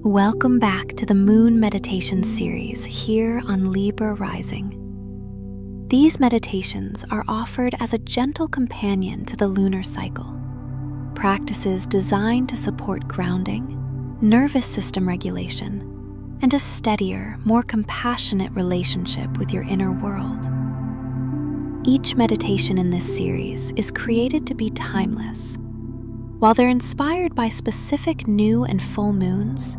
Welcome back to the Moon Meditation series here on Libra Rising. These meditations are offered as a gentle companion to the lunar cycle, practices designed to support grounding, nervous system regulation, and a steadier, more compassionate relationship with your inner world. Each meditation in this series is created to be timeless. While they're inspired by specific new and full moons,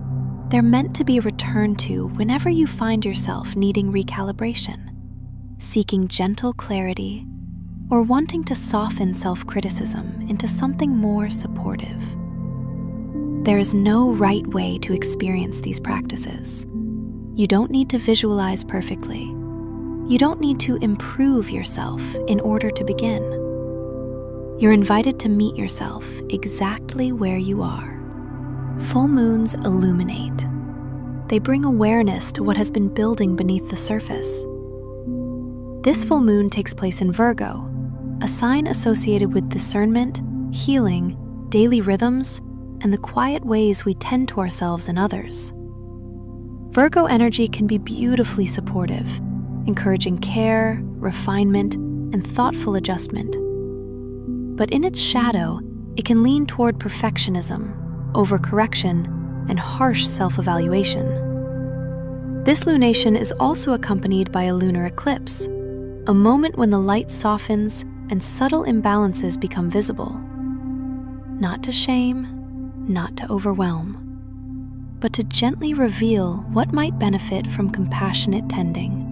they're meant to be returned to whenever you find yourself needing recalibration, seeking gentle clarity, or wanting to soften self-criticism into something more supportive. There is no right way to experience these practices. You don't need to visualize perfectly. You don't need to improve yourself in order to begin. You're invited to meet yourself exactly where you are. Full moons illuminate. They bring awareness to what has been building beneath the surface. This full moon takes place in Virgo, a sign associated with discernment, healing, daily rhythms, and the quiet ways we tend to ourselves and others. Virgo energy can be beautifully supportive, encouraging care, refinement, and thoughtful adjustment. But in its shadow, it can lean toward perfectionism, overcorrection, and harsh self-evaluation. This lunation is also accompanied by a lunar eclipse, a moment when the light softens and subtle imbalances become visible. Not to shame, not to overwhelm, but to gently reveal what might benefit from compassionate tending.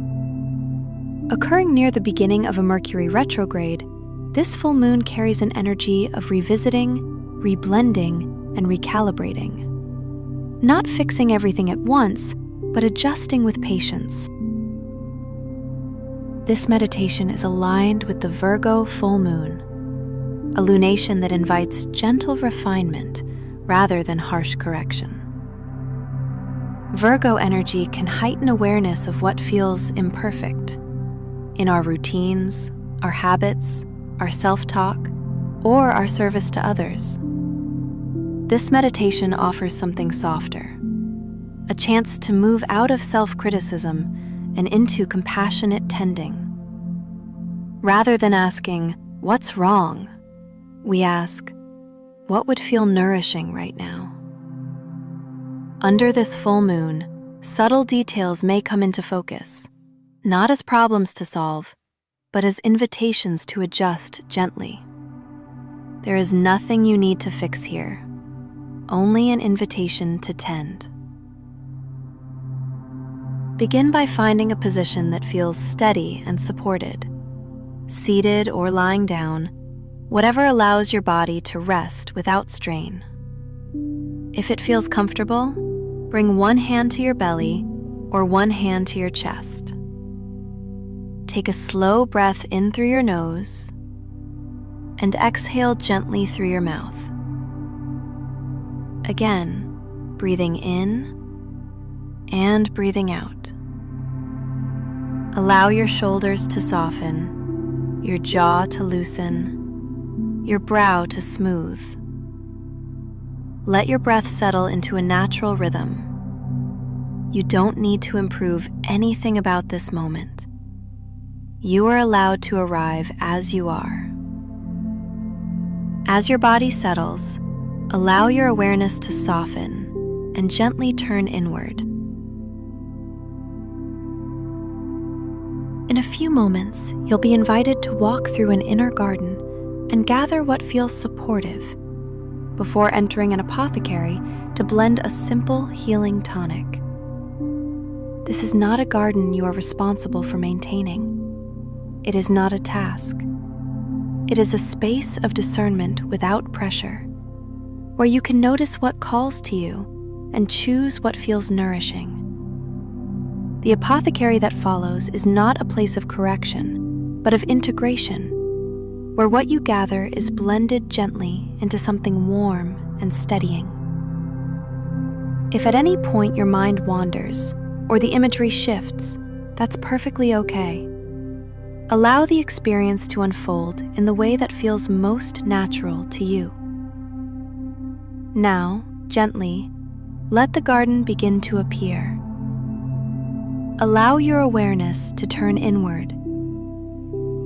Occurring near the beginning of a Mercury retrograde, this full moon carries an energy of revisiting, reblending, and recalibrating. Not fixing everything at once, but adjusting with patience. This meditation is aligned with the Virgo Full Moon, a lunation that invites gentle refinement rather than harsh correction. Virgo energy can heighten awareness of what feels imperfect in our routines, our habits, our self-talk, or our service to others. This meditation offers something softer, a chance to move out of self-criticism and into compassionate tending. Rather than asking, "What's wrong?" we ask, "What would feel nourishing right now?" Under this full moon, subtle details may come into focus, not as problems to solve, but as invitations to adjust gently. There is nothing you need to fix here, only an invitation to tend. Begin by finding a position that feels steady and supported, seated or lying down, whatever allows your body to rest without strain. If it feels comfortable, bring one hand to your belly or one hand to your chest. Take a slow breath in through your nose and exhale gently through your mouth. Again, breathing in and breathing out. Allow your shoulders to soften, your jaw to loosen, your brow to smooth. Let your breath settle into a natural rhythm. You don't need to improve anything about this moment. You are allowed to arrive as you are. As your body settles, allow your awareness to soften and gently turn inward. In a few moments, you'll be invited to walk through an inner garden and gather what feels supportive before entering an apothecary to blend a simple healing tonic. This is not a garden you are responsible for maintaining. It is not a task. It is a space of discernment without pressure, where you can notice what calls to you and choose what feels nourishing. The apothecary that follows is not a place of correction, but of integration, where what you gather is blended gently into something warm and steadying. If at any point your mind wanders or the imagery shifts, that's perfectly okay. Allow the experience to unfold in the way that feels most natural to you. Now, gently, let the garden begin to appear. Allow your awareness to turn inward.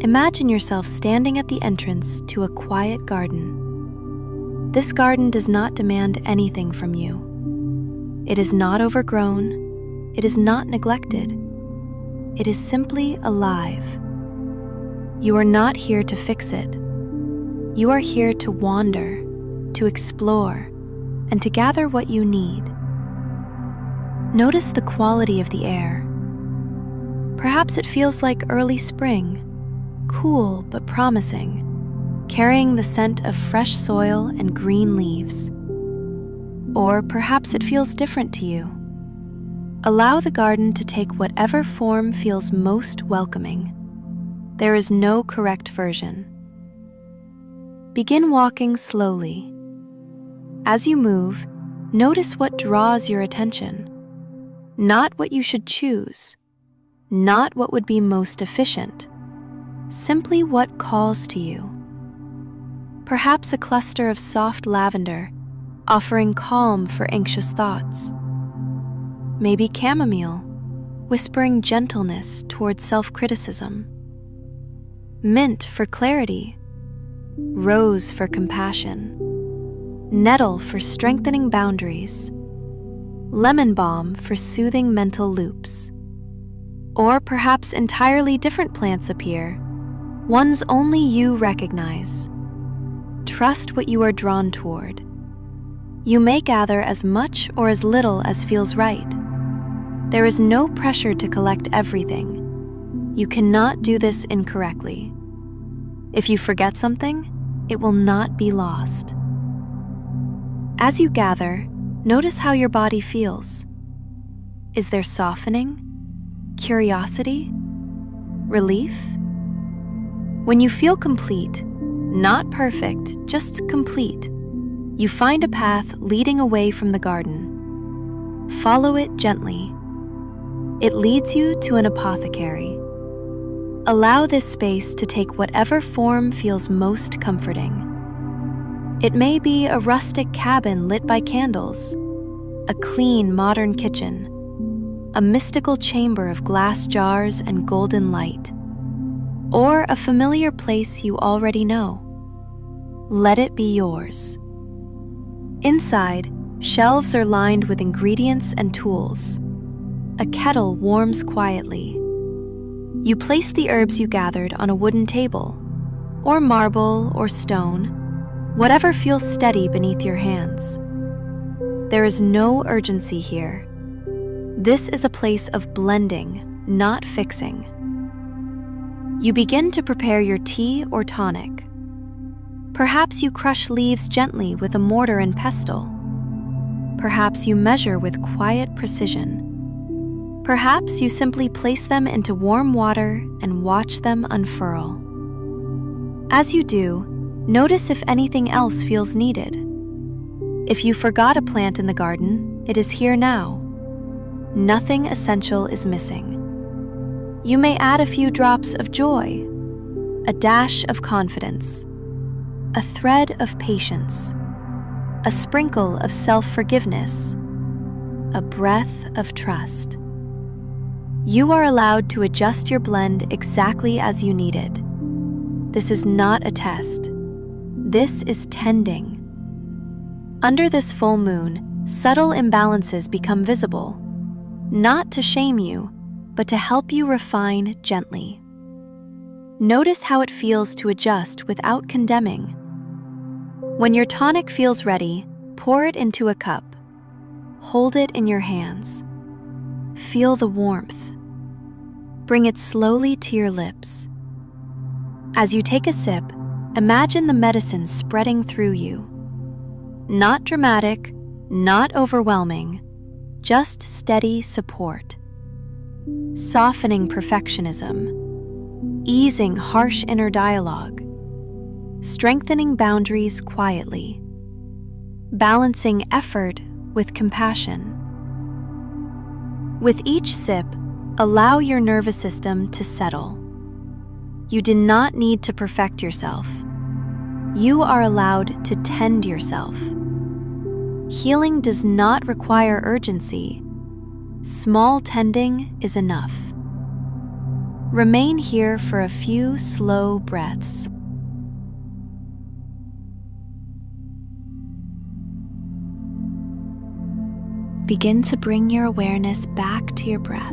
Imagine yourself standing at the entrance to a quiet garden. This garden does not demand anything from you. It is not overgrown. It is not neglected. It is simply alive. You are not here to fix it. You are here to wander, to explore, and to gather what you need. Notice the quality of the air. Perhaps it feels like early spring, cool but promising, carrying the scent of fresh soil and green leaves. Or perhaps it feels different to you. Allow the garden to take whatever form feels most welcoming. There is no correct version. Begin walking slowly. As you move, notice what draws your attention. Not what you should choose, not what would be most efficient, simply what calls to you. Perhaps a cluster of soft lavender, offering calm for anxious thoughts. Maybe chamomile, whispering gentleness towards self-criticism. Mint for clarity, rose for compassion, nettle for strengthening boundaries, lemon balm for soothing mental loops. Or perhaps entirely different plants appear, ones only you recognize. Trust what you are drawn toward. You may gather as much or as little as feels right. There is no pressure to collect everything. You cannot do this incorrectly. If you forget something, it will not be lost. As you gather, notice how your body feels. Is there softening, curiosity, relief? When you feel complete, not perfect, just complete, you find a path leading away from the garden. Follow it gently. It leads you to an apothecary. Allow this space to take whatever form feels most comforting. It may be a rustic cabin lit by candles, a clean modern kitchen, a mystical chamber of glass jars and golden light, or a familiar place you already know. Let it be yours. Inside, shelves are lined with ingredients and tools. A kettle warms quietly. You place the herbs you gathered on a wooden table, or marble or stone, whatever feels steady beneath your hands. There is no urgency here. This is a place of blending, not fixing. You begin to prepare your tea or tonic. Perhaps you crush leaves gently with a mortar and pestle. Perhaps you measure with quiet precision. Perhaps you simply place them into warm water and watch them unfurl. As you do, notice if anything else feels needed. If you forgot a plant in the garden, it is here now. Nothing essential is missing. You may add a few drops of joy, a dash of confidence, a thread of patience, a sprinkle of self-forgiveness, a breath of trust. You are allowed to adjust your blend exactly as you need it. This is not a test. This is tending. Under this full moon, subtle imbalances become visible, not to shame you, but to help you refine gently. Notice how it feels to adjust without condemning. When your tonic feels ready, pour it into a cup. Hold it in your hands. Feel the warmth. Bring it slowly to your lips. As you take a sip, imagine the medicine spreading through you. Not dramatic, not overwhelming, just steady support. Softening perfectionism, easing harsh inner dialogue, strengthening boundaries quietly, balancing effort with compassion. With each sip, allow your nervous system to settle. You do not need to perfect yourself. You are allowed to tend yourself. Healing does not require urgency. Small tending is enough. Remain here for a few slow breaths. Begin to bring your awareness back to your breath.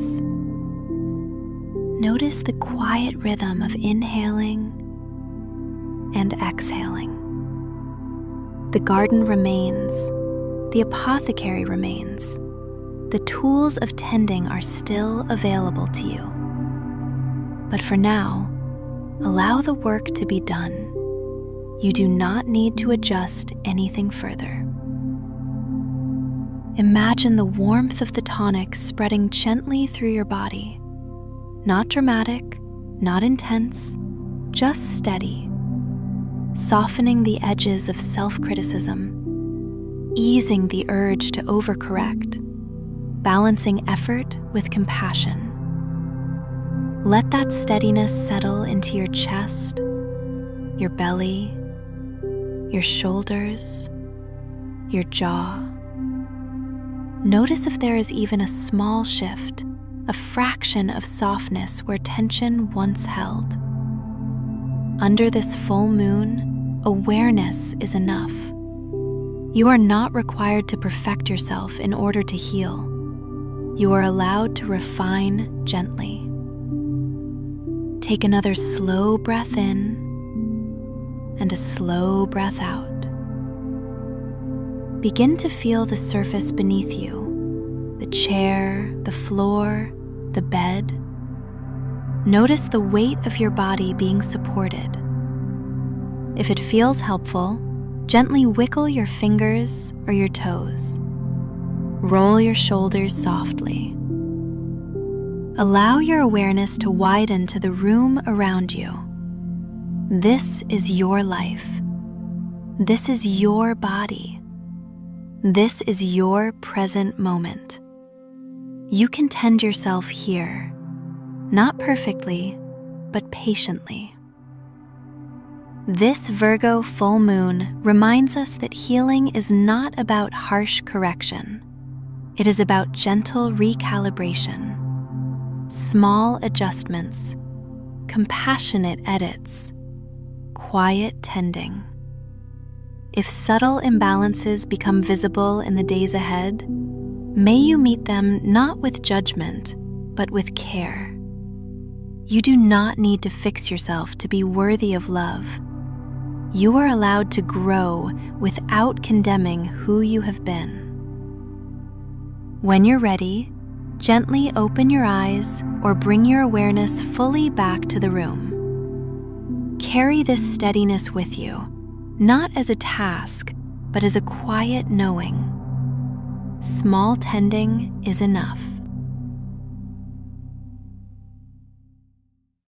Notice the quiet rhythm of inhaling and exhaling. The garden remains. The apothecary remains. The tools of tending are still available to you. But for now, allow the work to be done. You do not need to adjust anything further. Imagine the warmth of the tonic spreading gently through your body. Not dramatic, not intense, just steady, softening the edges of self-criticism, easing the urge to overcorrect, balancing effort with compassion. Let that steadiness settle into your chest, your belly, your shoulders, your jaw. Notice if there is even a small shift, a fraction of softness where tension once held. Under this full moon, awareness is enough. You are not required to perfect yourself in order to heal. You are allowed to refine gently. Take another slow breath in and a slow breath out. Begin to feel the surface beneath you, the chair, the floor, the bed. Notice the weight of your body being supported. If it feels helpful, gently wiggle your fingers or your toes. Roll your shoulders softly. Allow your awareness to widen to the room around you. This is your life. This is your body. This is your present moment. You can tend yourself here, not perfectly, but patiently. This Virgo full moon reminds us that healing is not about harsh correction. It is about gentle recalibration, small adjustments, compassionate edits, quiet tending. If subtle imbalances become visible in the days ahead, may you meet them not with judgment, but with care. You do not need to fix yourself to be worthy of love. You are allowed to grow without condemning who you have been. When you're ready, gently open your eyes or bring your awareness fully back to the room. Carry this steadiness with you, not as a task, but as a quiet knowing. Small tending is enough.